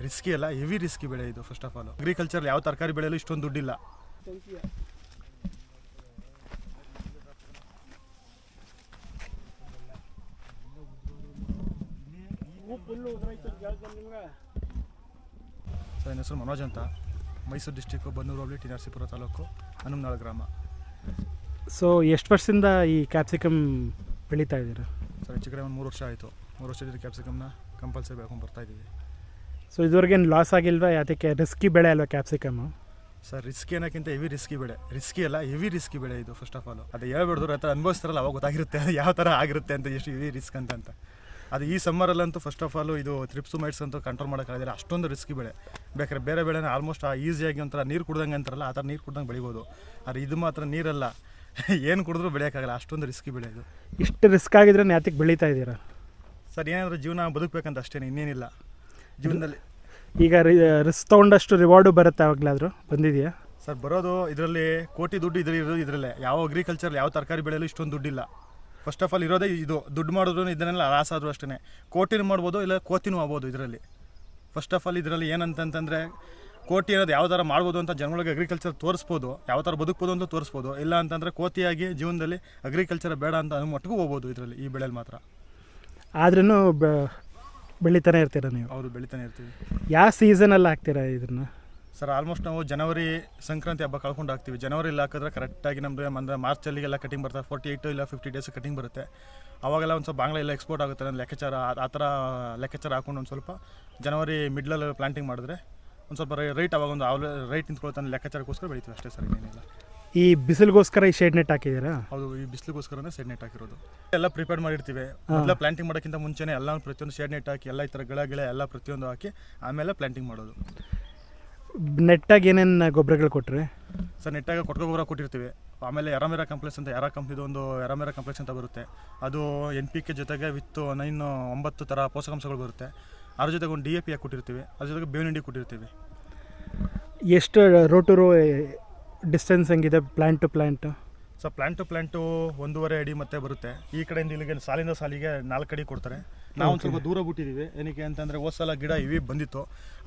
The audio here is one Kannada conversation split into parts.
ರಿಸ್ಕಿ ಅಲ್ಲ, ಹೆವಿ ರಿಸ್ಕಿ ಬೆಳೆ ಇದು. ಫಸ್ಟ್ ಆಫ್ ಆಲ್ ಅಗ್ರಿಕಲ್ಚರ್ ಯಾವ ತರಕಾರಿ ಬೆಳೆಯಲು ಇಷ್ಟೊಂದು ದುಡ್ಡಿಲ್ಲ. ಸರ್ ನನ್ನ ಹೆಸರು ಮನೋಜ್ ಅಂತ, ಮೈಸೂರು ಡಿಸ್ಟಿಕ್ಕು, ಬನ್ನೂರು ಹೋಬಳಿ, ಟಿ ನರಸೀಪುರ ತಾಲೂಕು, ಹನುಮನಾಳ ಗ್ರಾಮ. ಸೊ ಎಷ್ಟು ವರ್ಷದಿಂದ ಈ ಕ್ಯಾಪ್ಸಿಕಮ್ ಬೆಳೀತಾ ಇದ್ದೀರಾ? ಸರ್ ಹೆಚ್ಚು ಕಡೆ ಒಂದು 3 ವರ್ಷ ಆಯಿತು. 3 ವರ್ಷದಿಂದ ಕ್ಯಾಪ್ಸಿಕಮ್ನ ಕಂಪಲ್ಸರಿ ಬೆಳ್ಕೊಂಡು ಬರ್ತಾಯಿದ್ದೀವಿ. ಸೊ ಇದುವರೆಗೇನು ಲಾಸ್ ಆಗಿಲ್ವಾ? ಯಾತಕ್ಕೆ ರಿಸ್ಕಿ ಬೆಳೆ ಅಲ್ವಾ ಕ್ಯಾಪ್ಸಿಕಮ್ಮು? ಸರ್ ರಿಸ್ಕಿ ಅನ್ನೋಕ್ಕಿಂತ ಹೆವಿ ರಿಸ್ಕಿ ಬೆಳೆ. ರಿಸ್ಕಿ ಅಲ್ಲ, ಹೆವಿ ರಿಸ್ಕಿ ಬೆಳೆ ಇದು. ಫಸ್ಟ್ ಆಫ್ ಆಲ್ ಅದು ಹೇಳ್ಬಿಡ್ದು ಆ ಥರ ಅನುಭವಿಸ್ತಾರಲ್ಲ ಅವಾಗ ಗೊತ್ತಾಗಿರುತ್ತೆ ಅದು ಯಾವ ಥರ ಆಗಿರುತ್ತೆ ಅಂತ, ಎಷ್ಟು ಹೆವಿ ರಿಸ್ಕ್ ಅಂತ. ಅದು ಈ ಸಮ್ಮರಲ್ಲಂತೂ ಫಸ್ಟ್ ಆಫ್ ಆಲು ಇದು ಥ್ರಿಪ್ಸು ಮೈಟ್ಸ್ ಅಂತೂ ಕಂಟ್ರೋಲ್ ಮಾಡೋಕ್ಕಾಗಿಲ್ಲ, ಅಷ್ಟೊಂದು ರಿಸ್ಕಿ ಬೆಳೆ. ಬೇಕಾದ್ರೆ ಬೇರೆ ಬೆಳೆನ ಆಲ್ಮೋಸ್ಟ್ ಈಸಿಯಾಗಿ ಒಂಥರ ನೀರು ಕುಡ್ದಂಗೆ ಅಂತಾರಲ್ಲ ಆ ಥರ ನೀರು ಕುಡ್ದಂಗೆ ಬೆಳಿಬೋದು. ಆದರೆ ಇದು ಮಾತ್ರ ನೀರಲ್ಲ, ಏನು ಕುಡಿದ್ರೂ ಬೆಳೆಯೋಕ್ಕಾಗಲ್ಲ, ಅಷ್ಟೊಂದು ರಿಸ್ಕಿ ಬೆಳೆ ಇದು. ಇಷ್ಟು ರಿಸ್ಕ್ ಆಗಿದ್ರೆ ಯಾತಕ್ಕೆ ಬೆಳೀತಾ ಇದ್ದೀರಾ? ಸರ್ ಏನಾದರೂ ಜೀವನ ಬದುಕಬೇಕಂತ ಅಷ್ಟೇ, ಇನ್ನೇನಿಲ್ಲ ಜೀವನದಲ್ಲಿ. ಈಗ ರಿಸ್ಕ್ ತೊಗೊಂಡಷ್ಟು ರಿವಾರ್ಡು ಬರುತ್ತೆ, ಆವಾಗಲಾದರೂ ಬಂದಿದೆಯಾ? ಸರ್ ಬರೋದು ಇದರಲ್ಲಿ ಕೋಟಿ ದುಡ್ಡು ಇರೋದು ಇದರಲ್ಲೇ. ಯಾವ ಅಗ್ರಿಕಲ್ಚರ್ ಯಾವ ತರಕಾರಿ ಬೆಳೆಯಲು ಇಷ್ಟೊಂದು ದುಡ್ಡಿಲ್ಲ. ಫಸ್ಟ್ ಆಫ್ ಆಲ್ ಇರೋದೇ ಇದು. ದುಡ್ಡು ಮಾಡಿದ್ರು ಇದನ್ನೆಲ್ಲ ಲಾಸ್ ಆದರೂ ಅಷ್ಟೇ. ಕೋಟಿನೂ ಮಾಡ್ಬೋದು, ಇಲ್ಲ ಕೋತಿನೂ ಆಗ್ಬೋದು ಇದರಲ್ಲಿ. ಫಸ್ಟ್ ಆಫ್ ಆಲ್ ಇದರಲ್ಲಿ ಏನಂತಂತಂದರೆ ಕೋಟಿ ಅನ್ನೋದು ಯಾವ ಥರ ಮಾಡ್ಬೋದು ಅಂತ ಜನಗಳಿಗೆ ಅಗ್ರಿಕಲ್ಚರ್ ತೋರಿಸ್ಬೋದು, ಯಾವ ಥರ ಬದುಕ್ಬೋದು ಅಂತ ತೋರಿಸ್ಬೋದು. ಇಲ್ಲ ಅಂತಂದರೆ ಕೋತಿಯಾಗಿ ಜೀವನದಲ್ಲಿ ಅಗ್ರಿಕಲ್ಚರ್ ಬೇಡ ಅಂತ ಅನ್ನೋ ಮಟ್ಟಿಗೂ ಹೋಗ್ಬೋದು ಇದರಲ್ಲಿ, ಈ ಬೆಳೆಯಲ್ಲಿ ಮಾತ್ರ. ಆದ್ರೂ ಬೆಳಿತಾನೆ ಇರ್ತೀರಾ ನೀವು? ಹೌದು, ಬೆಳಿತಾನೆ ಇರ್ತೀವಿ. ಯಾವ ಸೀಸನಲ್ಲಿ ಹಾಕ್ತೀರಾ ಇದನ್ನು? ಸರ್ ಆಲ್ಮೋಸ್ಟ್ ನಾವು ಜನವರಿ ಸಂಕ್ರಾಂತಿ ಹಬ್ಬ ಕಳ್ಕೊಂಡು ಹಾಕ್ತೀವಿ. ಜನವರಿಲಿ ಹಾಕಿದ್ರೆ ಕರೆಕ್ಟಾಗಿ ನಮ್ಮದು ಅಂದರೆ ಮಾರ್ಚಲ್ಲಿಗೆಲ್ಲ ಕಟಿಂಗ್ ಬರ್ತದೆ. 48 ಇಲ್ಲ 50 ಡೇಸ್ ಕಟಿಂಗ್ ಬರುತ್ತೆ. ಅವಾಗೆಲ್ಲ ಒಂದು ಸ್ವಲ್ಪ ಬಾಂಗ್ಲ ಎಲ್ಲ ಎಕ್ಸ್ಪೋರ್ಟ್ ಆಗುತ್ತೆ ನನ್ನ ಲೆಕ್ಕಾಚಾರ. ಆ ಥರ ಲೆಕ್ಕಾಚಾರ ಹಾಕೊಂಡು ಒಂದು ಸ್ವಲ್ಪ ಜನವರಿ ಮಿಡ್ಲಲ್ಲಿ ಪ್ಲಾಂಟಿಂಗ್ ಮಾಡಿದ್ರೆ ಒಂದು ಸ್ವಲ್ಪ ರೈಟ್ ಅವಾಗ ಒಂದು ರೈಟ್ ನಿಂತ್ಕೊಳ್ತಾನೆ ಲೆಕ್ಕಾಚಾರಕ್ಕೋಸ್ಕರ ಬೆಳಿತೀವಿ ಅಷ್ಟೇ ಸರ್, ಇನ್ನೇನಿಲ್ಲ. ಈ ಬಿಸಿಲಿಗೋಸ್ಕರ ಈ ಶೇಡ್ ನೆಟ್ ಹಾಕಿದ್ದೀರಾ? ಹೌದು, ಈ ಬಿಸಿಲಿಗೋಸ್ಕರನೇ ಶೇಡ್ ನೆಟ್ ಹಾಕಿರೋದು. ಎಲ್ಲ ಪ್ರಿಪೇರ್ ಮಾಡಿರ್ತೀವಿ. ಎಲ್ಲ ಪ್ಲಾಂಟಿಂಗ್ ಮಾಡೋಕ್ಕಿಂತ ಮುಂಚೆನೇ ಎಲ್ಲ ಪ್ರತಿಯೊಂದು ಶೇಡ್ ನೆಟ್ ಹಾಕಿ ಎಲ್ಲ ಈ ಥರ ಗಿಡ ಎಲ್ಲ ಪ್ರತಿಯೊಂದು ಹಾಕಿ ಆಮೇಲೆ ಪ್ಲಾಂಟಿಂಗ್ ಮಾಡೋದು. ನೆಟ್ಟಾಗಿ ಏನೇನು ಗೊಬ್ಬರಗಳು ಕೊಟ್ಟರೆ? ಸರ್ ನೆಟ್ಟಾಗಿ ಕೊಟ್ಟಿಗೆ ಗೊಬ್ಬರ ಕೊಟ್ಟಿರ್ತೀವಿ. ಆಮೇಲೆ ಎರಾಮೆರಾ ಕಾಂಪ್ಲೆಕ್ಸ್ ಅಂತ ಕಂಪ್ನಿದು ಒಂದು ಎರಾಮೆರಾ ಕಾಂಪ್ಲೆಕ್ಸ್ ಅಂತ ಬರುತ್ತೆ. ಅದು NPK ಜೊತೆಗೆ ವಿತ್ತು 9 ಥರ ಪೋಷಕಾಂಶಗಳು ಬರುತ್ತೆ. ಅದ್ರ ಜೊತೆಗೆ ಒಂದು DAP ಹಾಕಿ ಕೊಟ್ಟಿರ್ತೀವಿ. ಅದ್ರ ಜೊತೆಗೆ ಬೇವಿನ ಹಿಂಡಿ ಕೊಟ್ಟಿರ್ತೀವಿ. ಎಷ್ಟು ರೋ ಟು ರೋ ಡಿಸ್ಟೆನ್ಸ್ ಹೆಂಗಿದೆ plant to plant? So plant to plant 1.5 ಅಡಿ ಮತ್ತೆ ಬರುತ್ತೆ. ಈ ಕಡೆಯಿಂದ ಇಲ್ಲಿಗೆ ಸಾಲಿಂದ ಸಾಲಿಗೆ 4 ಅಡಿ ಕೊಡ್ತಾರೆ. ನಾವು ಒಂದು ಸ್ವಲ್ಪ ದೂರ ಬಿಟ್ಟಿದ್ದೀವಿ. ಏನಕ್ಕೆ ಅಂತಂದರೆ ಹೋದ್ಸಲ ಗಿಡ ಇವಿ ಬಂದಿತ್ತು.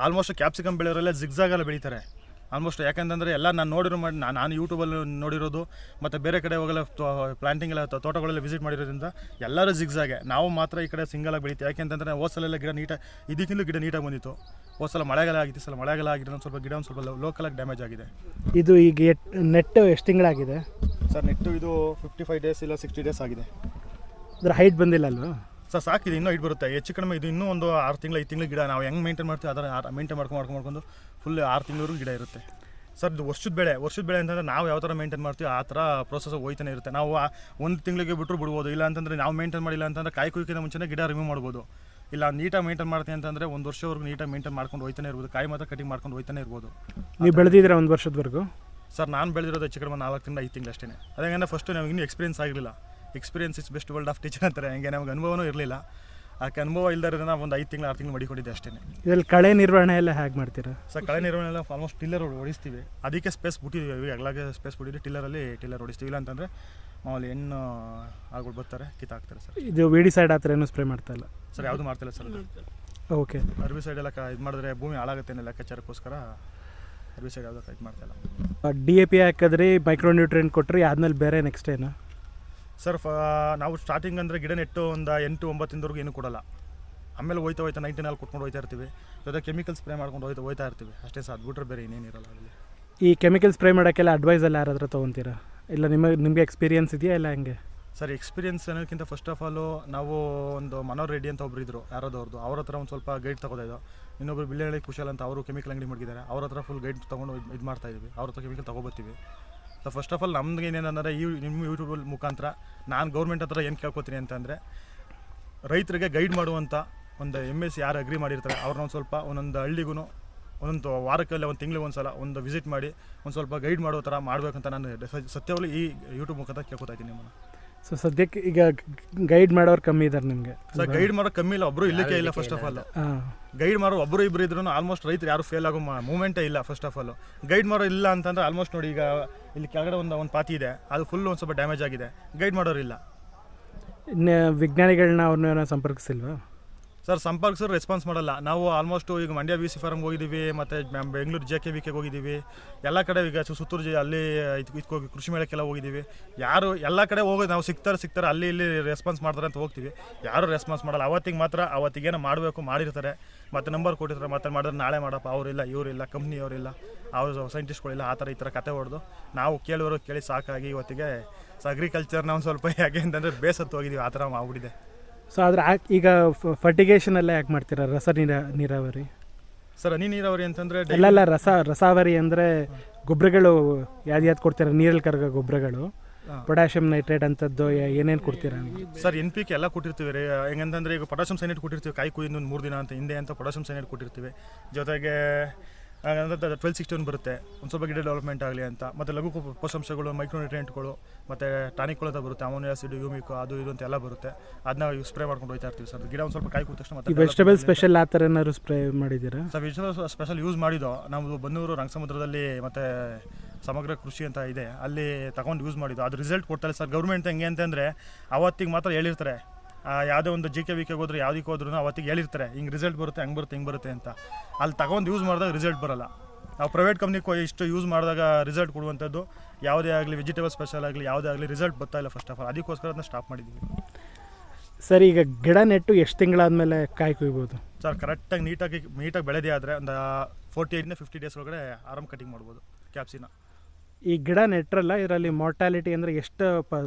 ಆಲ್ಮೋಸ್ಟ್ ಕ್ಯಾಪ್ಸಿಕಮ್ ಬೆಳೆಯೋರೆಲ್ಲ ಜಿಗ್ಜಾಗಲ್ಲ ಬೆಳೀತಾರೆ ಆಲ್ಮೋಸ್ಟ್. ಯಾಕೆಂತಂದರೆ ಎಲ್ಲ ನಾನು ಯೂಟ್ಯೂಬಲ್ಲಿ ನೋಡಿರೋದು ಮತ್ತು ಬೇರೆ ಕಡೆ ಹೋಗಲ್ಲ ಪ್ಲಾಂಟಿಂಗ್ ಎಲ್ಲ ತೋಟಗಳೆಲ್ಲ ವಿಸಿಟ್ ಮಾಡಿರೋದ್ರಿಂದ ಎಲ್ಲರೂ ಜಿಗ್ಜಾಗೆ. ನಾವು ಮಾತ್ರ ಈ ಕಡೆ ಸಿಂಗಲಾಗಿ ಬೆಳೀತೀವಿ. ಯಾಕೆಂತಂದರೆ ಹೋದ್ಸಲೆಲ್ಲ ಗಿಡ ನೀಟಾಗಿ ಇದಕ್ಕಿಂತಲೂ ಗಿಡ ನೀಟಾಗಿ ಬಂದಿತ್ತು. ಹೋದ್ಸಲ ಮಳೆಗಾಲ ಆಗಿತ್ತು, ಸಲ ಮಳೆಗಾಲ ಆಗಿರೋ ಒಂದು ಸ್ವಲ್ಪ ಗಿಡ ಒಂದು ಸ್ವಲ್ಪ ಲೋಕಲಾಗಿ ಡ್ಯಾಮೇಜ್ ಆಗಿದೆ. ಇದು ಈಗ ನೆಟ್ಟು ಎಷ್ಟು ತಿಂಗಳಾಗಿದೆ ಸರ್? ನೆಟ್ಟು ಇದು 55 ಡೇಸ್ ಇಲ್ಲ 60 ಡೇಸ್ ಆಗಿದೆ. ಅದರ ಹೈಟ್ ಬಂದಿಲ್ಲ ಅಲ್ವಾ ಸರ್? ಸಾಕಿದೆ, ಇನ್ನೂ ಹೈಟ್ ಬರುತ್ತೆ. ಹೆಚ್ಚು ಕಡಿಮೆ ಇದು ಇನ್ನೂ ಒಂದು 6 ತಿಂಗಳು 5 ತಿಂಗಳು ಗಿಡ ನಾವು ಹೆಂಗೆ ಮೇಂಟೈನ್ ಮಾಡ್ತೀವಿ ಅದರ ಮೇಂಟೈನ್ ಮಾಡ್ಕೊಂಡು ಫುಲ್ 6 ತಿಂಗಳವರೆಗೂ ಗಿಡ ಇರುತ್ತೆ. ಸರ್ ಇದು ವರ್ಷದ ಬೆಳೆ ಅಂತಂದರೆ ನಾವು ಯಾವ ಥರ ಮೇಂಟೈನ್ ಮಾಡ್ತೀವಿ ಆ ಥರ ಪ್ರೋಸೆಸ್ ಹೋಯ್ತಾನೆ ಇರುತ್ತೆ. ನಾವು 1 ತಿಂಗಳಿಗೆ ಬಿಡ್ಬೋದು. ಇಲ್ಲ ಅಂತಂದರೆ ನಾವು ಮೇಂಟೈನ್ ಮಾಡಿಲ್ಲ ಅಂತಂದರೆ ಕಾಯಿ ಕುಯ್ಕಿಂತ ಮುಂಚೆನೇ ಗಿಡ ರಿಮೂವ್ ಮಾಡ್ಬೋದು. ಇಲ್ಲ ನೀಟಾಗಿ ಮೇಂಟೈನ್ ಮಾಡ್ತೀನಿ ಅಂತಂದರೆ 1 ವರ್ಷವರೆಗೂ ನೀಟಾಗಿ ಮೇಂಟೈನ್ ಮಾಡ್ಕೊಂಡು ಹೋಯ್ತಾನೆ ಇರ್ಬೋದು. ಕಾಯಿ ಮಾತ್ರ ಕಟಿಂಗ್ ಮಾಡ್ಕೊಂಡು ಹೋಯ್ತಾನೆ ಇರ್ಬೋದು. ನೀವು ಬೆಳೆದಿದ್ದೀರಾ 1 ವರ್ಷದವರೆಗೂ? ಸರ್ ನಾನು ಬೆಳೆದಿರೋದು ಹೆಚ್ಚು ಕಡಿಮೆ 4 ತಿಂಗಳು 5 ತಿಂಗಳು ಅಷ್ಟೇ. ಅದೇಗಂದ್ರೆ ಫಸ್ಟು ನಮಗೆ ಇನ್ನೂ ಎಕ್ಸ್ಪೀರಿಯನ್ಸ್ ಆಗಿರಲಿಲ್ಲ. Experience is best world of teacher ಅಂತಾರೆ. ಹಂಗೆ ನಮಗೆ ಅನುಭವನೂ ಇರಲಿಲ್ಲ. ಆಕೆ ಅನುಭವ ಇಲ್ಲದ್ರೆ ನಾವು ಒಂದು 5 ತಿಂಗಳು 6 ತಿಂಗಳು ಮಡಿಕೊಂಡಿದ್ದೆ ಅಷ್ಟೇ. ಇದರಲ್ಲಿ ಕಳೆ ನಿರ್ವಹಣೆ ಎಲ್ಲ ಹೇಗೆ ಮಾಡ್ತೀರಾ? ಸರ್ ಕಳೆ ನಿರ್ವಹಣೆ ಎಲ್ಲ ಆಲ್ಮೋಸ್ಟ್ ಟಿಲ್ಲರ್ ಹೊಡಿಸ್ತೀವಿ. ಅದಕ್ಕೆ ಸ್ಪೇಸ್ ಬಿಟ್ಟಿದ್ದೀವಿ, ಎಲ್ಲಾಗೆ ಸ್ಪೇಸ್ ಬಿಟ್ಟಿದ್ದೀವಿ. ಟಿಲ್ಲರ್ ಹೊಡಿಸ್ತೀವಿ. ಇಲ್ಲ ಅಂತಂದರೆ ಮಾಮೂಲಿ ಹೆಣ್ಣು ಆಗಳು ಬರ್ತಾರೆ ಕಿತ್ತಾಕ್ತಾರೆ ಸರ್. ಇದು ವೀಡಿಸೈಡ್ ಆ ಥರ ಏನೂ ಸ್ಪ್ರೇ ಮಾಡ್ತಾ ಇಲ್ಲ ಸರ್? ಯಾವುದು ಮಾಡ್ತಿಲ್ಲ ಸರ್. ಓಕೆ. ಹರ್ಬಿಸೈಡ್ ಎಲ್ಲ ಇದು ಮಾಡಿದ್ರೆ ಭೂಮಿ ಹಾಳಾಗುತ್ತೆ ಅನ್ನೋ ಲೆಕ್ಕಾಚಾರಕ್ಕೋಸ್ಕರ ಹರ್ಬಿಸೈಡ್ ಯಾವುದಕ್ಕೆ ಇದು ಮಾಡ್ತಾಯಿಲ್ಲ. DAP ಹಾಕಿದ್ರಿ, ಮೈಕ್ರೋ ನ್ಯೂಟ್ರಿಯೆಂಟ್ ಕೊಟ್ಟರೆ ಆದಮೇಲೆ ಬೇರೆ ನೆಕ್ಸ್ಟ್ ಏನು? ಸರ್ ನಾವು ಸ್ಟಾರ್ಟಿಂಗ್ ಅಂದರೆ ಗಿಡ ನೆಟ್ಟು ಒಂದು 8-9 ದಿನದವರೆಗೂ ಏನೂ ಕೊಡಲ್ಲ. ಆಮೇಲೆ ಹೋಯ್ತಾ 19 ಕೊಟ್ಕೊಂಡು ಹೋಯ್ತಾ ಇರ್ತೀವಿ. ಜೊತೆ ಕೆಮಿಕಲ್ ಸ್ಪ್ರೇ ಮಾಡ್ಕೊಂಡು ಹೋಯ್ತಾ ಇರ್ತೀವಿ ಅಷ್ಟೇ ಸರ್. ಅದು ಬಿಟ್ಟರೆ ಬೇರೆ ಇನ್ನೇನಿರಲ್ಲ ಅದರಲ್ಲಿ. ಈ ಕೆಮಿಕಲ್ ಸ್ಪ್ರೇ ಮಾಡೋಕ್ಕೆಲ್ಲ ಅಡ್ವೈಸಲ್ಲಿ ಯಾರ ಹತ್ರ ತೊಗೊತೀರಾ? ಇಲ್ಲ ನಿಮಗೆ ಎಕ್ಸ್ಪೀರಿಯನ್ಸ್ ಇದೆಯಾ ಇಲ್ಲ ಹೆಂಗೆ? ಸರ್ ಎಕ್ಸ್ಪೀರಿಯನ್ಸ್ ಅನ್ನೋದಕ್ಕಿಂತ ಫಸ್ಟ್ ಆಫ್ ಆಲು ನಾವು ಒಂದು ಮನೋಹರ್ ರೆಡ್ಡಿ ಅಂತ ಒಬ್ಬರು ಇದ್ದರು ಯಾರೋದವ್ರದ್ದು, ಅವ್ರ ಹತ್ರ ಒಂದು ಸ್ವಲ್ಪ ಗೈಡ್ ತೊಗೋತಾಯಿದ್ದು. ಇನ್ನೊಬ್ಬರು ಬಿಲ್ಲೆಹಳ್ಳಿ ಕುಶಲ್ ಅಂತ ಅವರು ಕೆಮಿಕಲ್ ಅಂಗಡಿ ಮಾಡಿದ್ದಾರೆ. ಅವ್ರ ಹತ್ರ ಫುಲ್ ಗೈಡ್ ತೊಗೊಂಡು ಇದು ಮಾಡ್ತಾಯಿದ್ವಿ. ಅವ್ರ ಹತ್ರ ಕೆಮಿಕಲ್ ತೊಗೊಬರ್ತೀವಿ. ಸೊ ಫಸ್ಟ್ ಆಫ್ ಆಲ್ ನಮ್ಗೆ ಏನೇನಂದರೆ ನಿಮ್ಮ ಯೂಟ್ಯೂಬ್ ಮುಖಾಂತರ ನಾನು ಗೌರ್ಮೆಂಟ್ ಹತ್ರ ಏನು ಕೇಳ್ಕೊತೀನಿ ಅಂತಂದರೆ ರೈತರಿಗೆ ಗೈಡ್ ಮಾಡುವಂಥ ಒಂದು MSc ಯಾರು ಅಗ್ರಿ ಮಾಡಿರ್ತಾರೆ ಅವ್ರನ್ನ ಒಂದು ಸ್ವಲ್ಪ ಒಂದೊಂದು ಹಳ್ಳಿಗೂ ಒಂದೊಂದು ವಾರಕ್ಕೆಲ್ಲ ಒಂದು ತಿಂಗಳಿಗೆ ಒಂದು ಸಲ ಒಂದು ವಿಸಿಟ್ ಮಾಡಿ ಒಂದು ಸ್ವಲ್ಪ ಗೈಡ್ ಮಾಡೋ ಥರ ಮಾಡಬೇಕಂತ ನಾನು ಸತ್ಯವಾಗ್ಲೂ ಈ ಯೂಟ್ಯೂಬ್ ಮುಖಾಂತರ ಕೇಳ್ಕೊತಾ ಇದ್ದೀನಿ ನಿಮ್ಮನ್ನು. ಸೊ ಸದ್ಯಕ್ಕೆ ಈಗ ಗೈಡ್ ಮಾಡೋರು ಕಮ್ಮಿ ಇದ್ದಾರೆ ನಿಮಗೆ? ಸರ್ ಗೈಡ್ ಮಾಡೋರು ಕಮ್ಮಿ ಇಲ್ಲ, ಒಬ್ಬರು ಇಲ್ಲಕ್ಕೆ ಇಲ್ಲ. ಫಸ್ಟ್ ಆಫ್ ಆಲ್ ಗೈಡ್ ಮಾಡೋ ಒಬ್ಬರು ಇಬ್ಬರು ಇದ್ರೂ ಆಲ್ಮೋಸ್ಟ್ ರೈತರು ಯಾರು ಫೇಲ್ ಆಗೋ ಮೂಮೆಂಟೇ ಇಲ್ಲ. ಫಸ್ಟ್ ಆಫ್ ಆಲ್ ಗೈಡ್ ಮಾಡೋ ಇಲ್ಲ ಅಂತಂದರೆ ಆಲ್ಮೋಸ್ಟ್ ನೋಡಿ, ಈಗ ಇಲ್ಲಿ ಕೆಳಗಡೆ ಒಂದು ಪಾತಿ ಇದೆ, ಅದು ಫುಲ್ ಒಂದು ಸ್ವಲ್ಪ ಡ್ಯಾಮೇಜ್ ಆಗಿದೆ. ಗೈಡ್ ಮಾಡೋರು ಇಲ್ಲ. ವಿಜ್ಞಾನಿಗಳನ್ನ ಅವ್ರನ್ನ ಸಂಪರ್ಕಿಸಿಲ್ವಾ? ಸರ್ ಸಂಪರ್ಕಿಸಿದ್ರೆ ರೆಸ್ಪಾನ್ಸ್ ಮಾಡಲ್ಲ. ನಾವು ಆಲ್ಮೋಸ್ಟು ಈಗ ಮಂಡ್ಯ ವಿ ಸಿ ಫಾರ್ಮ್ಗೆ ಹೋಗಿದ್ದೀವಿ, ಮತ್ತು ಬೆಂಗಳೂರು JKVKಗೆ ಹೋಗಿದ್ದೀವಿ, ಎಲ್ಲ ಕಡೆ ಈಗ ಸುತ್ತೂರು ಅಲ್ಲಿ ಹೋಗಿ ಕೃಷಿ ಮೇಳಕ್ಕೆಲ್ಲ ಹೋಗಿದ್ದೀವಿ. ಯಾರು ಎಲ್ಲ ಕಡೆ ಹೋಗೋದು ನಾವು ಸಿಗ್ತಾರೆ ಅಲ್ಲಿ ಇಲ್ಲಿ ರೆಸ್ಪಾನ್ಸ್ ಮಾಡ್ತಾರೆ ಅಂತ ಹೋಗ್ತೀವಿ, ಯಾರು ರೆಸ್ಪಾನ್ಸ್ ಮಾಡಲ್ಲ. ಅವತ್ತಿಗೇನೋ ಮಾಡಬೇಕು ಮಾಡಿರ್ತಾರೆ, ಮತ್ತು ನಂಬರ್ ಕೊಟ್ಟಿರ್ತಾರೆ, ಮತ್ತೆ ಮಾಡಿದ್ರೆ ನಾಳೆ ಮಾಡಪ್ಪ, ಅವರಿಲ್ಲ ಇವರಿಲ್ಲ ಕಂಪ್ನಿಯವರಿಲ್ಲ, ಅವರು ಸೈಂಟಿಸ್ಟ್ಗಳಿಲ್ಲ, ಆ ಥರ ಈ ಥರ ಕತೆ ಹೊಡೆದು ನಾವು ಕೇಳುವರು ಕೇಳಿ ಸಾಕಾಗಿ ಇವತ್ತಿಗೆ ಅಗ್ರಿಕಲ್ಚರ್ನ ಒಂದು ಸ್ವಲ್ಪ ಯಾಕೆ ಅಂತಂದರೆ ಬೇಸತ್ತು ಹೋಗಿದ್ದೀವಿ, ಆ ಥರ ಆಗ್ಬಿಟ್ಟಿದೆ. ಸೊ ಆದರೆ ಈಗ ಫರ್ಟಿಗೇಷನ್ ಎಲ್ಲ ಯಾಕೆ ಮಾಡ್ತೀರಾ? ನೀರಾವರಿ ಸರ್ ಹನಿ ನೀರಾವರಿ ಅಂತಂದರೆ ಅಲ್ಲ ರಸಾವರಿ ಅಂದರೆ ಗೊಬ್ಬರಗಳು ಯಾವ್ದು ಕೊಡ್ತೀರಾ? ನೀರಲ್ಲಿ ಕರಗೋ ಗೊಬ್ಬರಗಳು, ಪೊಟ್ಯಾಷಿಯಂ ನೈಟ್ರೇಟ್ ಅಂಥದ್ದು ಏನೇನು ಕೊಡ್ತೀರಾ? ಸರ್ NPK ಎಲ್ಲ ಕೊಟ್ಟಿರ್ತೀವಿ ರೀ. ಹೆಂಗಂತಂದರೆ ಈಗ ಪೊಟ್ಯಾಷಿಯಂ ಸೈನೇಟ್ ಕೊಟ್ಟಿರ್ತೀವಿ, ಕಾಯಿ ಕುಯ್ದು 3 ದಿನ ಅಂತ ಹಿಂದೆ ಅಂತ ಪೊಟ್ಯಾಷಿಯಂ ಸೈನೇಟ್ ಕೊಟ್ಟಿರ್ತೀವಿ. ಜೊತೆಗೆ 1261 ಬರುತ್ತೆ, ಒಂದು ಸ್ವಲ್ಪ ಗಿಡ ಡೆವಲಪ್ಮೆಂಟ್ ಆಗಲಿ ಅಂತ. ಮತ್ತು ಲಘು ಪೋಷಕಾಂಶಗಳು, ಮೈಕ್ರೋನ್ಯೂಟ್ರಿಯೆಂಟ್ಗಳು, ಮತ್ತು ಟಾನಿಕ್ಗಳು ಅಂತ ಬರುತ್ತೆ, ಅಮೋನಿಯಾ ಆಸಿಡ್, ಯೂಮಿಕ್ ಅದು ಇದು ಅಂತ ಎಲ್ಲ ಬರುತ್ತೆ. ಅದನ್ನ ಸ್ಪ್ರೇ ಮಾಡ್ಕೊಂಡು ಹೋಗ್ತಾ ಇರ್ತೀವಿ ಸರ್. ಗಿಡ ಒಂದು ಸ್ವಲ್ಪ ಕಾಯಿ ಕೂತ ತಕ್ಷಣ ಮತ್ತೆ ವೆಜಿಟೇಬಲ್ ಸ್ಪೆಷಲ್ ಆ ಥರ ಏನಾದ್ರು ಸ್ಪ್ರೇ ಮಾಡಿದ್ದೀರಾ? ಸರ್ ವೆಜಿಟೇಬಲ್ ಸ್ಪೆಷಲ್ ಯೂಸ್ ಮಾಡಿದ್ದು ನಮ್ಮದು ಬನ್ನೂರು ರಂಗಸಮುದ್ರದಲ್ಲಿ ಮತ್ತು ಸಮಗ್ರ ಕೃಷಿ ಅಂತ ಇದೆ, ಅಲ್ಲಿ ತಗೊಂಡು ಯೂಸ್ ಮಾಡಿದ್ದು. ಅದು ರಿಸಲ್ಟ್ ಕೊಡ್ತಾರೆ ಸರ್. ಗೌರ್ಮೆಂಟ್ ಹೆಂಗೆ ಅಂತಂದರೆ ಅವತ್ತಿಗೆ ಮಾತ್ರ ಹೇಳಿರ್ತಾರೆ, ಯಾವುದೇ ಒಂದು JKVKಗೆ ಹೋದ್ರೆ ಯಾವುದಕ್ಕೆ ಹೋದ್ರೂ ಅವತ್ತಿಗೆ ಹೇಳಿರ್ತಾರೆ ಹಿಂಗೆ ರಿಸಲ್ಟ್ ಬರುತ್ತೆ, ಹಿಂಗೆ ಬರುತ್ತೆ ಅಂತ. ಅಲ್ಲಿ ತಗೊಂಡು ಯೂಸ್ ಮಾಡಿದಾಗ ರಿಸಲ್ಟ್ ಬರೋಲ್ಲ. ನಾವು ಪ್ರೈವೇಟ್ ಕಂಪ್ನಿಗೆ ಇಷ್ಟು ಯೂಸ್ ಮಾಡಿದಾಗ ರಿಸಲ್ಟ್ ಕೊಡುವಂಥದ್ದು ಯಾವುದೇ ಆಗಲಿ, ವೆಜಿಟೇಬಲ್ ಸ್ಪೆಷಲ್ ಆಗಲಿ ಯಾವುದೇ ಆಗಲಿ ರಿಸಲ್ಟ್ ಬರ್ತಾ ಇಲ್ಲ ಫಸ್ಟ್ ಆಫ್ ಆಲ್. ಅದಕ್ಕೋಸ್ಕರ ಅದನ್ನ ಸ್ಟಾಪ್ ಮಾಡಿದ್ದೀವಿ. ಸರ್ ಈಗ ಗಿಡ ನೆಟ್ಟು ಎಷ್ಟು ತಿಂಗಳಾದಮೇಲೆ ಕಾಯಿ ಕುಯ್ಬೋದು? ಸರ್ ಕರೆಕ್ಟಾಗಿ ನೀಟಾಗಿ ಬೆಳೆದೇ ಆದರೆ ಒಂದು 48 to 50 ಡೇಸ್ ಒಳಗಡೆ ಆರಾಮ್ ಕಟಿಂಗ್ ಮಾಡ್ಬೋದು ಕ್ಯಾಪ್ಸಿನ. ಈ ಗಿಡ ನೆಟ್ರಲ್ಲ, ಇದರಲ್ಲಿ ಮಾರ್ಟಾಲಿಟಿ ಅಂದರೆ ಎಷ್ಟು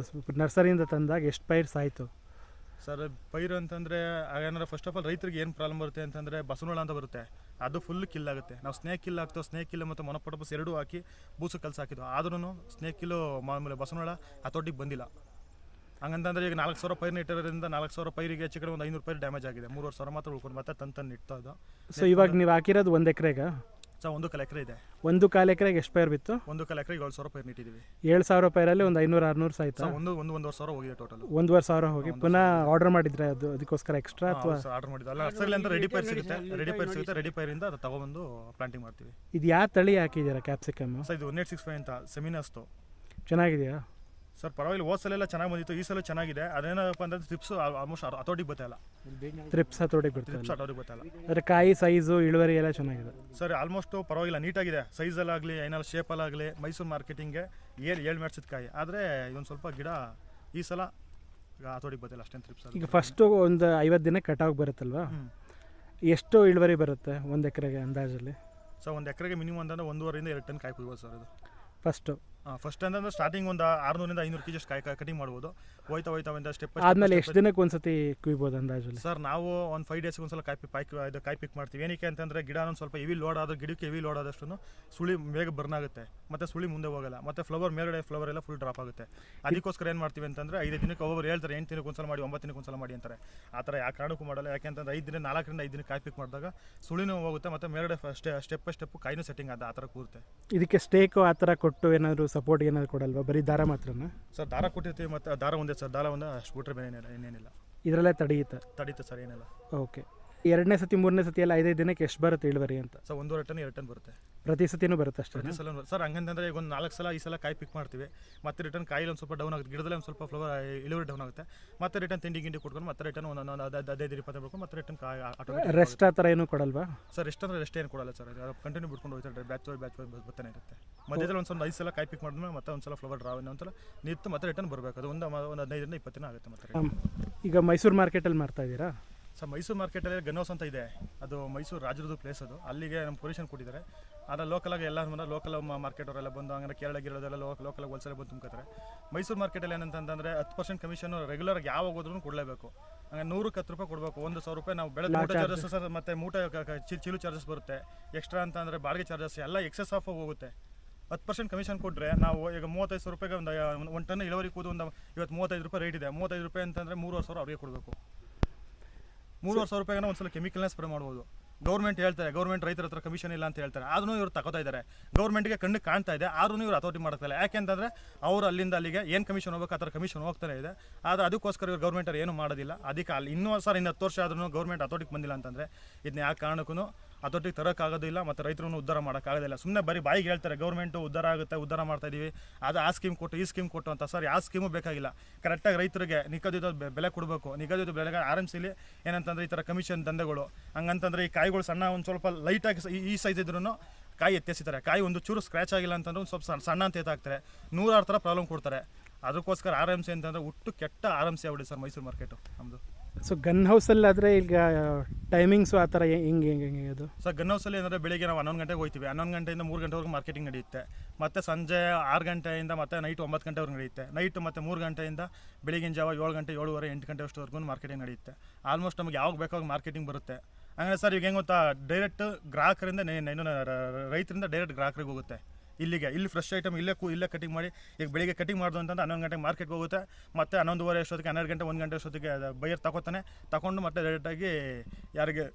ನರ್ಸರಿಯಿಂದ ತಂದಾಗ ಎಷ್ಟು ಪೈರ್ಸ್ ಆಯಿತು? ಸರ್ ಪೈರು ಅಂತಂದರೆ ಏನಾರ ಫಸ್ಟ್ ಆಫ್ ಆಲ್ ರೈತರಿಗೆ ಏನು ಪ್ರಾಬ್ಲಮ್ ಬರುತ್ತೆ ಅಂತಂದರೆ ಬಸವನಹುಳ ಅಂತ ಬರುತ್ತೆ, ಅದು ಫುಲ್ ಕಿಲ್ ಆಗುತ್ತೆ. ನಾವು ಸ್ನೇಕ್ ಕಿಲ್ ಹಾಕ್ತೇವೆ, ಸ್ನೇಕ್ ಕಿಲ್ ಮತ್ತು ಮೊನೊಪೊಟೋಪಸ್ ಎರಡೂ ಹಾಕಿ ಬೂಸು ಕಲಸಿ ಹಾಕಿದ್ವು, ಆದ್ರೂ ಸ್ನೇಕ್ ಕಿಲ್ಲು ಮಾಮೂಲಿ ಬಸವನಹುಳ ಹತೋಟಿಗೆ ಬಂದಿಲ್ಲ. ಹಂಗಂತಂದರೆ ಈಗ 4,000 ಪೈರು ಇಟ್ಟಿರೋದ್ರಿಂದ 4,000 ಪೈರಿಗೆ ಹೆಚ್ಚು ಕಡೆ ಒಂದು 500 ಪೈರು ಡ್ಯಾಮೇಜ್ ಆಗಿದೆ. 3,500 ಮಾತ್ರ ಉಳ್ಕೊಂಡು ಮತ್ತೆ ತಂದು ಇಡ್ತಾ ಇದ್ದು. ಸೊ ಇವಾಗ ನೀವು ಹಾಕಿರೋದು 1 ಎಕರೆಗೆ? ಸರ್ 1 ಎಕರೆ ಇದೆ. 1 ಎಕರೆಗೆ ಎಷ್ಟು ಪೈರು ಬಿತ್ತು? 1 ಎಕರೆಗೆ 7,000 ಪೈರು ಇಟ್ಟಿದ್ದೀವಿ. 7,000 ಪೈರಲ್ಲಿ ಒಂದು 500-600 ಸಾಯ್ತಾ? ಒಂದೂವರೆ ಸಾವಿರ ಹೋಗಿದೆ ಟೋಟಲ್. 1,500 ಹೋಗಿ ಪುನಃ ಆರ್ಡರ್ ಮಾಡಿದ್ರೆ ಅದಕ್ಕೋಸ್ಕರ ಎಕ್ಸ್ಟ್ರಾ ಅಥವಾ ಆರ್ಡರ್ ಮಾಡಿದ್ದು ಅಲ್ಲ, ನರ್ಸರಿ ಅಂತ ರೆಡಿ ಪೈರ್ ಸಿಗುತ್ತೆ, ರೆಡಿ ಪೈರಿಂದ ಅದು ತಗೊಬಂದು ಪ್ಲಾಂಟಿಂಗ್ ಮಾಡ್ತೀವಿ. ಇದು ಯಾವ ತಳಿ ಹಾಕಿದ್ದೀರಾ ಕ್ಯಾಪ್ಸಿಕಮ್? ಸರ್ ಇದು 1865 ಅಂತ ಸೆಮಿನಸ್ತು. ಚೆನ್ನಾಗಿದೆಯಾ ಸರ್? ಪರವಾಗಿಲ್ಲ, ಹೋದ ಸಲ ಎಲ್ಲ ಚೆನ್ನಾಗಿ ಬಂದಿತ್ತು, ಈ ಸಲ ಚೆನ್ನಾಗಿದೆ. ಅದೇನಪ್ಪ ಅಂದರೆ ಟ್ರಿಪ್ಸ್ ಆಲ್ಮೋಸ್ಟ್ ಹತೋಟಿಗೆ ಬರ್ತಾಯಿಲ್ಲ. ಟ್ರಿಪ್ಸ್ ಹತೋಟಿಗೆ ಬರ್ತಾರೆ, ಹತೋಟಿಗೆ ಬರ್ತಾಯಿಲ್ಲ. ಅಂದರೆ ಕಾಯಿ ಸೈಜು ಇಳುವರಿ ಎಲ್ಲ ಚೆನ್ನಾಗಿದೆ ಸರ್? ಆಲ್ಮೋಸ್ಟು ಪರವಾಗಿಲ್ಲ, ನೀಟಾಗಿದೆ. ಸೈಜಲ್ಲಾಗಲಿ ಏನಾದ್ರು ಶೇಪಲ್ಲಾಗಲಿ ಮೈಸೂರು ಮಾರ್ಕೆಟಿಂಗ್ಗೆ 7 ಮೆಡ್ಸಿದ ಕಾಯಿ. ಆದರೆ ಇದೊಂದು ಸ್ವಲ್ಪ ಗಿಡ ಈ ಸಲ ಹತೋಟಿಗೆ ಬರ್ತಾಯಿಲ್ಲ ಅಷ್ಟೇನು ಟ್ರಿಪ್ಸ್. ಈಗ ಫಸ್ಟು ಒಂದು 50 ದಿನ ಕಟಾವು ಬರುತ್ತಲ್ವಾ, ಎಷ್ಟು ಇಳುವರಿ ಬರುತ್ತೆ 1 ಎಕರೆಗೆ ಅಂದಾಜಲ್ಲಿ? ಸರ್ 1 ಎಕರೆಗೆ ಮಿನಿಮಮ್ ಅಂತಂದರೆ 1.5 to 2 ಟನ್ ಕಾಯಿ ಕುಯ್ಬೋದು ಸರ್. ಅದು ಫಸ್ಟ್ ಅಂತಂದ್ರೆ ಸ್ಟಾರ್ಟಿಂಗ್ ಒಂದು 600 to 500 kg ಕಾಯಿ ಕಟಿಂಗ್ ಮಾಡ್ಬೋದು. ಹೋಯ್ತಾ ಸ್ಟೆಪ್ ಆದಮೇಲೆ ಎಷ್ಟು ದಿನಕ್ಕೆ ಒಂದ್ಸತಿ ಕುಯ್ಬೋದು ಅಂದಾಜಲ್ಲಿ? ಸರ್ ನಾವು ಒಂದು 5 ಡೇಸ್ಗೆ ಒಂದ್ಸಲ ಕಾಯಿ ಪಿಕ್ ಮಾಡ್ತೀವಿ. ಏನಕ್ಕೆ ಅಂತಂದರೆ ಗಿಡ ಒಂದು ಸ್ವಲ್ಪ ಹೆವಿ ಲೋಡ್ ಆದ್ರೆ, ಗಿಡಕ್ಕೆ ಹೆವಿ ಲೋಡ್ ಆದಷ್ಟು ಸುಳಿ ಬೇಗ ಬರ್ನ್ ಆಗುತ್ತೆ, ಮತ್ತು ಸುಳಿ ಮುಂದೆ ಹೋಗಲ್ಲ, ಮತ್ತು ಫ್ಲವರ್ ಮೇಲ್ಗಡೆ ಫ್ಲವರ್ ಎಲ್ಲ ಫುಲ್ ಡ್ರಾಪ್ ಆಗುತ್ತೆ. ಅದಕ್ಕೋಸ್ಕರ ಏನು ಮಾಡ್ತೀವಿ ಅಂತಂದರೆ 5 ದಿನಕ್ಕೆ ಒಬ್ಬರು ಹೇಳ್ತಾರೆ 8 ದಿನಕ್ಕೆ ಒಂದ್ಸಲ ಮಾಡಿ, 9 ದಿನಕ್ಕೆ ಒಂದ್ಸಲ ಮಾಡಿ ಅಂತಾರೆ. ಆ ಥರ ಯಾವ ಕಾರಣಕ್ಕೂ ಮಾಡಲ್ಲ. ಯಾಕೆಂತಂದ್ರೆ 4 ರಿಂದ 5 ದಿನಕ್ಕೆ ಕಾಯಿ ಪಿಕ್ ಮಾಡಿದಾಗ ಸುಳಿನೂ ಹೋಗುತ್ತೆ, ಮತ್ತು ಮೇಲ್ಗಡೆ ಸ್ಟೆಪ್ ಬೈ ಸ್ಟೆಪ್ ಕಾಯಿನೂ ಸೆಟ್ಟಿಂಗ್ ಆ ಥರ ಕೂರುತ್ತೆ. ಇದಕ್ಕೆ ಸ್ಟೇಕು ಆ ಥರ ಕೊಟ್ಟು ಏನಾದರೂ ಸಪೋರ್ಟ್ ಏನಾದ್ರು ಕೊಡಲ್ವಾ? ಬರೀ ದಾರ ಮಾತ್ರನಾ? ಸರ್ ದಾರ ಕೊಟ್ಟಿರ್ತೀವಿ, ಮತ್ತು ದಾರ ಒಂದೇ ಸರ್, ದಾರ ಒಂದು ಅಷ್ಟು ಬಿಟ್ಟರೆ ಬೇರೆ ಏನೇನಿಲ್ಲ. ಇದರಲ್ಲೇ ತಡೆಯುತ್ತೆ ಸರ್, ಏನಿಲ್ಲ. ಓಕೆ. 2ನೇ ಸತಿ 3ನೇ ಸತಿ ಎಲ್ಲ 5 ದಿನಕ್ಕೆ ಎಷ್ಟು ಬರುತ್ತೆ ಇಳುವರಿ ಅಂತ? ಸರ್ 1.5 ಟನ್ 2 ಟನ್ ಬರುತ್ತೆ. ಪ್ರತಿ ಸತಿನೂ ಬರುತ್ತೆ ಅಷ್ಟೇ? ಪ್ರತಿ ಸಲ ಸರ್. ಹಂಗಂತಂದರೆ ಈಗ ಒಂದು 4 ಸಲ ಈ ಸಲ ಕಾಯಿ ಪಿಕ್ ಮಾಡ್ತೀವಿ, ಮತ್ತೆ ರಿಟರ್ನ್ ಕಾಯಿಲಿ ಒಂದು ಸ್ವಲ್ಪ ಡೌನ್ ಆಗುತ್ತೆ, ಗಿಡದಲ್ಲಿ ಒಂದು ಸ್ವಲ್ಪ ಫ್ಲವರ್ ಇಳುವರಿ ಡೌನ್ ಆಗುತ್ತೆ, ಮತ್ತೆ ರಿಟರ್ನ್ ತಿಂಡಿ ಕೊಟ್ಕೊಂಡು ಮತ್ತೆ ರಿಟರ್ನ್ ಒಂದು 15-20 ಬೇಕು, ಮತ್ತೆ ರಿಟರ್ನ್ ಕಾಯಿ ಆಟೋಮೆಟಿಕ್. ರೆಸ್ಟ್ ಆ ಥರ ಏನೂ ಕೊಡಲ್ವಾ? ಸರ್ ರೆಸ್ಟ್ ಅಂದರೆ ರೆಸ್ಟ್ ಏನು ಕೊಡಲ್ಲ ಸರ್, ಕಂಟಿನ್ಯೂ ಬಿಟ್ಕೊಂಡು ಹೋಗ್ತಾರೆ, ಬ್ಯಾಚ್ ಬರ್ತಾನೆ ಇರುತ್ತೆ. ಮಧ್ಯದಲ್ಲಿ ಒಂದು 5 ಸಲ ಕಾಯಿ ಪಿಕ್ ಮಾಡಿದ್ಮೇಲೆ ಮತ್ತೆ ಒಂದು ಸಲ ಫ್ಲವರ್ ಡ್ರಾ ಒಂದ್ಸಲ ನಿಂತು ಮತ್ತೆ ರಿಟರ್ನ್ ಬರಬೇಕು. ಅದು ಒಂದು 15 to 20 ದಿನ ಆಗುತ್ತೆ. ಮತ್ತೆ ಈಗ ಮೈಸೂರು ಮಾರ್ಕೆಟಲ್ಲಿ ಮಾಡ್ತಾ ಇದ್ದೀರಾ? ಸರ್ ಮೈಸೂರು ಮಾರ್ಕೆಟಲ್ಲಿ ಗನ್ನೋಸ್ ಅಂತ ಇದೆ, ಅದು ಮೈಸೂರು ರಾಜರದ್ದು ಪ್ಲೇಸ್. ಅದು ಅಲ್ಲಿಗೆ ನಮ್ಮ ಪೊಸಿಷನ್ ಕೊಟ್ಟಿದ್ದಾರೆ. ಆದರೆ ಲೋಕಲಾಗಿ ಎಲ್ಲ ಲೋಕಲ್ ಮಾರ್ಕೆಟ್ ಅವರೆಲ್ಲ ಬಂದು ಹಂಗೆ ಕೇರಳ ಗಿರೋದೆಲ್ಲ ಲೋಕಲಾಗಿ ಹೋಲ್ಸೇಲ್ ಬಂದು ತುಂಬ್ಕೊತಾರೆ. ಮೈಸೂರು ಮಾರ್ಕೆಟಲ್ಲಿ ಏನಂತಂದರೆ 10% ಕಮಿಷನ್ ರೆಗ್ಯುಲರ್ಗೆ ಯಾವಾಗ ಹೋದ್ರೂ ಕೊಡಲೇಬೇಕು. ಹಂಗೆ 110 ರೂಪಾಯಿ ಕೊಡಬೇಕು. 1,000 ರೂಪಾಯಿ ನಾವು ಬೆಳೆದ ಮೂಟೆ ಚಾರ್ಜಸ್ ಸರ್, ಮತ್ತು ಮೂಟೆ ಚೀಲು ಚಾರ್ಜಸ್ ಬರುತ್ತೆ. ಎಕ್ಸ್ಟ್ರಾ ಅಂತಂದರೆ ಬಾಡಿಗೆ ಚಾರ್ಜಸ್ ಎಲ್ಲ ಎಕ್ಸೆಸ್ ಆಫ್ ಹೋಗುತ್ತೆ. 10% ಕಮಿಷನ್ ಕೊಟ್ಟರೆ ನಾವು ಈಗ 35,000 ರೂಪಾಯಿಗೆ ಒಂದು ಟನ್ ಇಳುವರಿ ಕೂದು ಇವತ್ತು 35 ರೂಪಾಯಿ ರೇಟ್ ಇದೆ. 35 ರೂಪಾಯಿ ಅಂತಂದರೆ 3,500 ಅವ್ರಿಗೆ ಕೊಡಬೇಕು. 3,500 ರೂಪಾಯಿಗೆ ಒಂದ್ಸಲ ಕೆಮಿಕಲ್ನ ಸ್ಪ್ರೇ ಮಾಡ್ಬೋದು. ಗೌರ್ಮೆಂಟ್ ಹೇಳ್ತಾರೆ, ಗೌರ್ಮೆಂಟ್ ರೈತರ ಹತ್ರ ಕಮಿಷನ್ ಇಲ್ಲ ಅಂತ ಹೇಳ್ತಾರೆ, ಆದ್ರೂ ಇವ್ರು ತಗೋತಾ ಇದ್ದಾರೆ. ಗೌರ್ಮೆಂಟ್ಗೆ ಕಣ್ಣು ಕಾಣ್ತಾ ಇದೆ, ಆದ್ರೂ ಇವ್ರು ಹತೋಟಿ ಮಾಡ್ತಾರೆ. ಯಾಕೆಂತಂದರೆ ಅವರು ಅಲ್ಲಿಂದ ಅಲ್ಲಿಗೆ ಏನು ಕಮಿಷನ್ ಹೋಗ್ಬೇಕು ಆ ಥರ ಕಮಿಷನ್ ಹೋಗ್ತಾನೆ ಇದೆ. ಆದರೆ ಅದಕ್ಕೋಸ್ಕರ ಇವ್ರು ಗೌರ್ಮೆಂಟ್ ಏನು ಮಾಡೋದಿಲ್ಲ. ಅದಕ್ಕೆ ಅಲ್ಲಿ ಇನ್ನೂ ಸರ್ 10 ವರ್ಷ ಆದ್ರೂ ಗೌರ್ಮೆಂಟ್ ಹತೋಟಿಗೆ ಬಂದಿಲ್ಲ ಅಂತಂದರೆ ಇದನ್ನ ಯಾವ ಕಾರಣಕ್ಕೂ ಹತೋಟಿಗೆ ತರೋಕ್ಕಾಗೋದಿಲ್ಲ ಮತ್ತು ರೈತರನ್ನು ಉದ್ಧಾರ ಮಾಡೋಕ್ಕಾಗೋದಿಲ್ಲ. ಸುಮ್ಮನೆ ಬರೀ ಬಾಯಿಗೆ ಹೇಳ್ತಾರೆ ಗೌರ್ಮೆಂಟು ಉದ್ಧಾರ ಆಗುತ್ತೆ, ಉದ್ಧಾರ ಮಾಡ್ತಾ ಇದೀವಿ, ಅದು ಆ ಸ್ಕೀಮ್ ಕೊಟ್ಟು ಈ ಸ್ಕೀಮ್ ಕೊಟ್ಟು ಅಂತ. ಸರ್ ಯಾವ ಸ್ಕೀಮು ಬೇಕಾಗಿಲ್ಲ. ಕರೆಕ್ಟಾಗಿ ರೈತರಿಗೆ ನಿಗದಿತ ಬೆಲೆ ಕೊಡಬೇಕು. ನಿಗದಿತ ಬೆಲೆಗೆ ಆರಂಭಿಸಲಿ. ಏನಂತಂದರೆ ಈ ಥರ ಕಮಿಷನ್ ದಂಧೆಗಳು ಹಂಗಂತಂದರೆ ಈ ಕಾಯಿಗಳು ಸಣ್ಣ ಒಂದು ಸ್ವಲ್ಪ ಲೈಟಾಗಿ ಈ ಸೈಜ್ ಇದ್ರೂ ಕಾಯಿ ಎತ್ತೆಸಿತಾರೆ. ಕಾಯಿ ಒಂದು ಚೂರು ಸ್ಕ್ರ್ಯಾಚ್ ಆಗಿಲ್ಲ ಅಂತಂದ್ರೆ ಒಂದು ಸ್ವಲ್ಪ ಸಣ್ಣ ಅಂತ ಎತ್ತಾಕ್ತಾರೆ. 106 ಥರ ಪ್ರಾಬ್ಲಮ್ ಕೊಡ್ತಾರೆ. ಅದಕ್ಕೋಸ್ಕರ RMC ಅಂತಂದರೆ ಒಟ್ಟು ಕೆಟ್ಟ RMC ಆಗ್ಬಿಡಿ ಸರ್ ಮೈಸೂರು ಮಾರ್ಕೆಟು ನಮ್ಮದು. ಸೊ ಗನ್ ಹೌಸಲ್ಲಾದರೆ ಈಗ ಟೈಮಿಂಗ್ಸು ಆ ಥರ ಹೆಂಗೆ ಅದು? ಸರ್ ಗನ್ ಹೌಸಲ್ಲಿ ಅಂದರೆ ಬೆಳಿಗ್ಗೆ ನಾವು 11 ಗಂಟೆಗೆ ಹೋಗ್ತೀವಿ. 11 ಗಂಟೆಯಿಂದ 3 ಗಂಟೆವರೆಗೂ ಮಾರ್ಕೆಟಿಂಗ್ ನಡೆಯುತ್ತೆ. ಮತ್ತು ಸಂಜೆ 6 ಗಂಟೆಯಿಂದ ಮತ್ತು ನೈಟ್ 9 ಗಂಟೆವರೆಗೂ ನಡೆಯುತ್ತೆ. ನೈಟ್ ಮತ್ತು 3 ಗಂಟೆಯಿಂದ ಬೆಳಗಿನ ಜಾವ 7 ಗಂಟೆ 7:30 8 ಗಂಟೆ ಅಷ್ಟವರೆಗೂ ಮಾರ್ಕೆಟಿಂಗ್ ನಡೆಯುತ್ತೆ. ಆಲ್ಮೋಸ್ಟ್ ನಮಗೆ ಯಾವಾಗ ಬೇಕಾಗ ಮಾರ್ಕೆಟಿಂಗ್ ಬರುತ್ತೆ. ಹಂಗೆ ಸರ್ ಈಗ ಹೆಂಗೆ ಗೊತ್ತಾ, ಡೈರೆಕ್ಟ್ ಗ್ರಾಹಕರಿಂದ ರೈತರಿಂದ ಡೈರೆಕ್ಟ್ ಗ್ರಾಹಕರಿಗೆ ಹೋಗುತ್ತೆ. ಇಲ್ಲಿ ಫ್ರೆಶ್ ಐಟಮ್ ಇಲ್ಲೇ ಕಟಿಂಗ್ ಮಾಡಿ ಈಗ ಬೆಳಿಗ್ಗೆ ಕಟಿಂಗ್ ಮಾಡೋದು ಅಂತಂದ್ರೆ 11 ಗಂಟೆಗೆ ಮಾರ್ಕೆಟ್ಗೆ ಹೋಗುತ್ತೆ. ಮತ್ತು 11:30 ಅಷ್ಟೊತ್ತಿಗೆ 12 ಗಂಟೆ 1 ಗಂಟೆ ಅಷ್ಟೊತ್ತಿಗೆ ಬೈಯರ್ ತಗೊಂಡು ಮತ್ತೆ ಡೈರೆಕ್ಟಾಗಿ ಯಾರಿಗೆ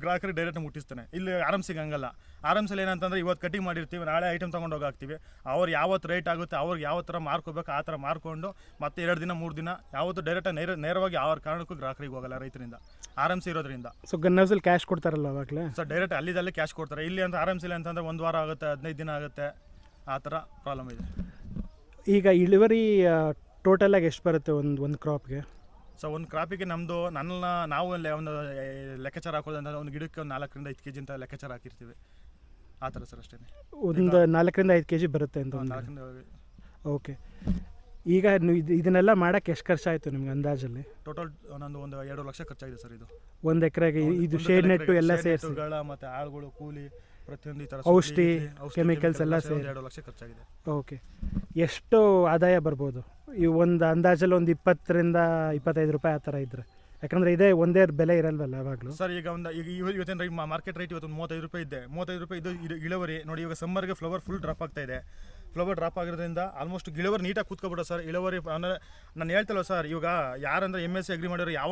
ಗ್ರಾಹಕರಿಗೆ ಡೈರೆಕ್ಟ್ ಮುಟ್ಟಿಸ್ತಾನೆ. ಇಲ್ಲಿ RMCಗೆ ಹಂಗಲ್ಲ. RMCಲಿ ಏನಂತಂದರೆ ಇವತ್ತು ಕಟಿಂಗ್ ಮಾಡಿರ್ತೀವಿ, ನಾಳೆ ಐಟಮ್ ತೊಗೊಂಡು ಹೋಗಾಕ್ತೀವಿ. ಅವ್ರು ಯಾವತ್ತು ರೇಟ್ ಆಗುತ್ತೆ ಅವ್ರಿಗೆ ಯಾವ ಥರ ಮಾರ್ಕೋಬೇಕು ಆ ಥರ ಮಾರ್ಕೊಂಡು ಮತ್ತೆ 2 ದಿನ 3 ದಿನ ಯಾವತ್ತು ಡೈರೆಕ್ಟಾಗಿ ನೇರವಾಗಿ ಯಾವ ಕಾರಣಕ್ಕೂ ಗ್ರಾಹಕರಿಗೆ ಹೋಗಲ್ಲ ರೈತರಿಂದ, RMC ಇರೋದ್ರಿಂದ. ಸೊ ಗನ್ ಹೌಸಲ್ಲಿ ಕ್ಯಾಶ್ ಕೊಡ್ತಾರಲ್ಲ ಅವಾಗಲೇ ಸರ್ ಡೈರೆಕ್ಟ್ ಅಲ್ಲಿದಲ್ಲೇ ಕ್ಯಾಶ್ ಕೊಡ್ತಾರೆ. ಇಲ್ಲಿ ಅಂತ RMCಲಿ ಅಂತಂದರೆ 1 ವಾರ ಆಗುತ್ತೆ, 15 ದಿನ ಆಗುತ್ತೆ, ಆ ಥರ ಪ್ರಾಬ್ಲಮ್ ಇದೆ. ಈಗ ಇಳುವರಿ ಟೋಟಲಾಗಿ ಎಷ್ಟು ಬರುತ್ತೆ ಒಂದು ಕ್ರಾಪ್ಗೆ? ಸೊ ಒಂದು ಕ್ರಾಪಿಗೆ ನಾವು ಒಂದು ಲೆಕ್ಕಾಚಾರ ಹಾಕೋದು ಅಂತಂದರೆ ಒಂದು ಗಿಡಕ್ಕೆ ಒಂದು 4 ರಿಂದ 5 kg ಅಂತ ಲೆಕ್ಕಾಚಾರ ಹಾಕಿರ್ತೀವಿ. ಆ ಥರ ಸರ್ ಅಷ್ಟೇ. ಒಂದು 4 ರಿಂದ 5 kg ಬರುತ್ತೆ ಅಂತ? 4 ರಿಂದ. ಓಕೆ. ಈಗ ನೀವು ಇದನ್ನೆಲ್ಲ ಮಾಡೋಕ್ಕೆ ಎಷ್ಟು ಖರ್ಚಾಯಿತು ನಿಮ್ಗೆ ಅಂದಾಜಲ್ಲಿ? ಟೋಟಲ್ ಒಂದು 2 ಲಕ್ಷ ಖರ್ಚಾಗಿದೆ ಸರ್. ಇದು 1 ಎಕರೆಗೆ ಇದು ಶೇಡ್ ನೆಟ್ಟು ಎಲ್ಲ ಸೇರಿಸಿ ಮತ್ತು ಆಳುಗಳು ಕೂಲಿ ಪ್ರತಿಯೊಂದು ಈ ಥರ ಔಷಧಿ ಕೆಮಿಕಲ್ಸ್ ಎಲ್ಲ ಸೇರಿ 2 ಲಕ್ಷ ಖರ್ಚಾಗಿದೆ. ಓಕೆ. ಎಷ್ಟು ಆದಾಯ ಬರ್ಬೋದು ಈ ಒಂದು ಅಂದಾಜಲ್ಲಿ? ಒಂದು 20 ರಿಂದ 25 ರೂಪಾಯಿ ಆ ಥರ ಇದ್ದರೆ, ಯಾಕಂದರೆ ಇದೇ ಒಂದೇ ಬೆಲೆ ಇರಲ್ವಲ್ಲ ಯಾವಾಗಲೂ ಸರ್. ಈಗ ಇವತ್ತಿನ ಮಾರ್ಕೆಟ್ ರೇಟ್ ಇವತ್ತು 35 ರೂಪಾಯಿ ಇದೆ. 35 ರೂಪಾಯಿ ಇದು ಇಳುವರಿ ನೋಡಿ. ಇವಾಗ ಸಮ್ಮರ್ಗೆ ಫ್ಲವರ್ ಫುಲ್ ಡ್ರಾಪ್ ಆಗ್ತಾ ಇದೆ. ಫ್ಲವರ್ ಡ್ರಾಪ್ ಆಗಿರೋದ್ರಿಂದ ಆಲ್ಮೋಸ್ಟ್ ಇಳುವರಿ ನೀಟಾಗಿ ಕೂತ್ಕೊಬಿಡೋ ಸರ್. ಇಳುವರಿ ಅಂದರೆ ನಾನು ಹೇಳ್ತಲ್ಲ ಸರ್, ಇವಾಗ ಯಾರಂದ್ರೆ MSc ಅಗ್ರಿ ಮಾಡಿರೋ ಯಾವ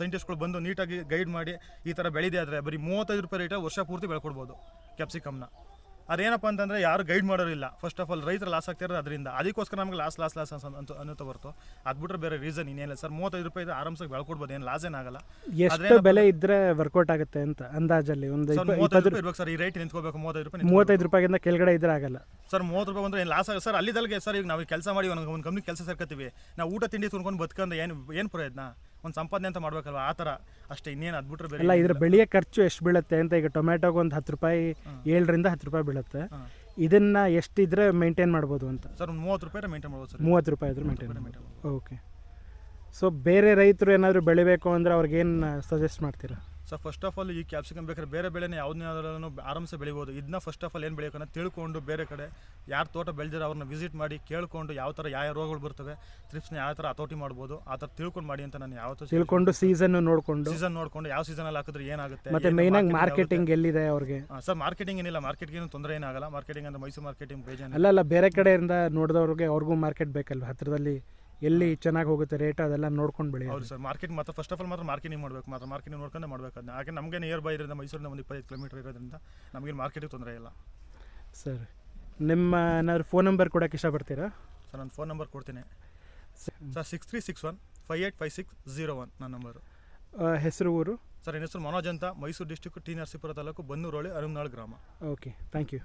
ಸೈಂಟಿಸ್ಟ್ಗಳು ಬಂದು ನೀಟಾಗಿ ಗೈಡ್ ಮಾಡಿ ಈ ಥರ ಬೆಳೆದಿದೆ ಆದರೆ ಬರೀ 35 ರೂಪಾಯಿ ರೇಟ ವರ್ಷ ಪೂರ್ತಿ ಬೆಳ್ಕೊಡ್ಬೋದು ಕ್ಯಾಪ್ಸಿಕಮ್ನ. ಅದೇನಪ್ಪ ಅಂತಂದರೆ ಯಾರು ಗೈಡ್ ಮಾಡೋರಿಲ್ಲ. ಫಸ್ಟ್ ಆಫ್ ಆಲ್ ರೈತರು ಲಾಸ್ ಆಗ್ತಿರೋದು ಅದರಿಂದ. ಅದಕ್ಕೋಸ್ಕರ ನಮಗೆ ಲಾಸ್ ಅನ್ನೋದು ಬರ್ತು. ಅದು ಬಿಟ್ಟರೆ ಬೇರೆ ರೀಸನ್ ಇನ್ನೇನಿಲ್ಲ ಸರ್. 35 ರೂಪಾಯಿ ಆರಾಮ್ಸಾಗಿ ಬೆಳ್ಕೊಡ್ಬೋದು, ಏನು ಲಾಸ್ ಏನಾಗಲ್ಲ. ಎಷ್ಟು ಬೆಲೆ ಇದ್ದರೆ ವರ್ಕೌಟ್ ಆಗುತ್ತೆ ಅಂತ ಅಂದಾಜಲ್ಲಿ? ಒಂದು 30 ರೂಪಾಯಿ ಇರ್ಬೇಕು ಸರ್. ಈ ರೇಟ್ ನಿಂತ್ಕೋಬೇಕು. 35 ರೂಪಾಯಿಗಿಂತ ಕೆಳಗಡೆ ಇದ್ರೆ ಆಗಲ್ಲ ಸರ್. 30 ರೂಪಾಯಿ ಬಂದರೆ ಏನು ಲಾಸ್ ಆಗುತ್ತೆ ಸರ್. ಅಲ್ಲಿದಲ್ಲಿಗೆ ಸರ್ ಈಗ ನಾವು ಕೆಲಸ ಮಾಡಿ ಒಂದು ಕಂಪ್ನಿ ಕೆಲಸ ಸೇರ್ಕೊತೀವಿ, ನಾವು ಊಟ ತಿಂಡಿ ತಿನ್ಕೊಂಡು ಬದುಕಂದ್ರೆ ಏನು ಪ್ರಯೋಜನ? ಒಂದು ಸಂಪಾದನೆ ಅಂತ ಮಾಡ್ಬೇಕಲ್ವ, ಆ ಥರ ಅಷ್ಟೇ. ಇನ್ನೇನು ಅದು ಬಿಟ್ಟರೆ ಬೇರೆ ಅಲ್ಲ. ಇದ್ರ ಬೆಳೆಯ ಖರ್ಚು ಎಷ್ಟು ಬೀಳುತ್ತೆ ಅಂತ? ಈಗ ಟೊಮ್ಯಾಟೋಗೆ ಒಂದು 10 ರೂಪಾಯಿ 7 ರಿಂದ 10 ರೂಪಾಯಿ ಬೀಳುತ್ತೆ. ಇದನ್ನ ಎಷ್ಟಿದ್ರೆ ಮೇಂಟೈನ್ ಮಾಡ್ಬೋದು ಅಂತ? ಸರ್ ಒಂದು 30 ರೂಪಾಯಿ ಮೇಂಟೈನ್ ಮಾಡ್ಬೋದು ಸರ್. 30 ರೂಪಾಯಿ ಇದ್ರೆ ಮೇಂಟೈನ್. ಓಕೆ. ಸೊ ಬೇರೆ ರೈತರು ಏನಾದರೂ ಬೆಳಿಬೇಕು ಅಂದರೆ ಅವ್ರಿಗೇನು ಸಜೆಸ್ಟ್ ಮಾಡ್ತೀರಾ ಸರ್? ಫಸ್ಟ್ ಆಫ್ ಆಲ್ ಈ ಕ್ಯಾಪ್ಸಿಕಮ್ ಬೇಕಾದ್ರೆ ಬೇರೆ ಬೆಳೆನೇ ಯಾವುದನ್ನಾದ್ರೂ ಆರಾಮ್ಸೆ ಬೆಳಿಬೋದು. ಇದನ್ನ ಫಸ್ಟ್ ಆಫ್ ಆಲ್ ಏನು ಬೆಳೆಯೋಕನ್ನ ತಿಳ್ಕೊಂಡು ಬೇರೆ ಕಡೆ ಯಾರು ತೋಟ ಬೆಳೆದಿರೋ ಅವ್ರನ್ನ ವಿಸಿಟ್ ಮಾಡಿ ಕೇಳ್ಕೊಂಡು ಯಾವ ಥರ ಯಾವ ರೋಗಗಳು ಬರ್ತವೆ, ಥ್ರಿಪ್ಸ್ನ ಯಾವ ಥರ ಹತೋಟಿ ಮಾಡ್ಬೋದು ಆ ಥರ ತಿಳ್ಕೊಂಡು ಮಾಡಿ ಅಂತ ನಾನು ಯಾವತ್ತೂ ತಿಳ್ಕೊಂಡು ಸೀಸನ್ ನೋಡಿಕೊಂಡು ಯಾವ ಸೀಸನಲ್ಲಿ ಹಾಕಿದ್ರೆ ಏನಾಗುತ್ತೆ. ಮತ್ತೆ ಮೇಯ್ನಾಗಿ ಮಾರ್ಕೆಟಿಂಗ್ ಎಲ್ಲಿದೆ ಅವ್ರಿಗೆ? ಸರ್ ಮಾರ್ಕೆಟಿಂಗ್ ಏನಿಲ್ಲ, ಮಾರ್ಕೆಟ್ಗೆ ತೊಂದರೆ ಏನಾಗಲ್ಲ. ಮಾರ್ಕೆಟಿಂಗ್ ಅಂದರೆ ಮೈಸೂರು ಮಾರ್ಕೆಟಿಂಗ್ ಬೇಜಾನ ಅಲ್ಲ, ಬೇರೆ ಕಡೆಯಿಂದ ನೋಡಿದವ್ರಿಗೆ ಅವ್ರಿಗೂ ಮಾರ್ಕೆಟ್ ಬೇಕಲ್ವ ಹತ್ತಿರದಲ್ಲಿ, ಎಲ್ಲಿ ಚೆನ್ನಾಗಿ ಹೋಗುತ್ತೆ ರೇಟ್ ಅದೆಲ್ಲ ನೋಡ್ಕೊಂಡು ಬೆಳಿ. ಹೌದು ಸರ್. ಮಾರ್ಕೆಟ್ ಮಾತ್ರ ಫಸ್ಟ್ ಆಫ್ ಆಲ್ ಮಾರ್ಕೆಟಿಂಗ್ ಮಾಡಬೇಕು. ಮಾರ್ಕೆಟಿಂಗ್ ನೋಡ್ಕೊಂಡು ಮಾಡಬೇಕು. ಅದನ್ನ ಯಾಕೆ ನಮಗೆ ನಿಯರ್ ಬೈ ಇರೋದ್ರಿಂದ ಮೈಸೂರಿಂದ ಒಂದು 25 ಕಿಲೋಮೀಟರ್ ಇರೋದ್ರಿಂದ ನಮಗೆ ಮಾರ್ಕೆಟಿಗೆ ತೊಂದರೆ ಇಲ್ಲ. ಸರ್ ನಿಮ್ಮ ಏನಾದ್ರು ಫೋನ್ ನಂಬರ್ ಕೊಡೋಕ್ಕೆ ಇಷ್ಟಪಡ್ತೀರಾ ಸರ್? ನಾನು ಫೋನ್ ನಂಬರ್ ಕೊಡ್ತೀನಿ ಸರ್. 6361585601 ನನ್ನ ನಂಬರು. ಹೆಸರು ಊರು? ಸರ್ ನನ್ನ ಹೆಸರು ಮನೋಜ್ ಅಂತ, ಮೈಸೂರು ಡಿಸ್ಟಿಕ್, ಟಿ ನರಸೀಪುರ ತಾಲೂಕು, ಬನ್ನೂರು ಹೋಳಿ, ಅರುಮ್ನಾಳ್ ಗ್ರಾಮ. Okay, thank you.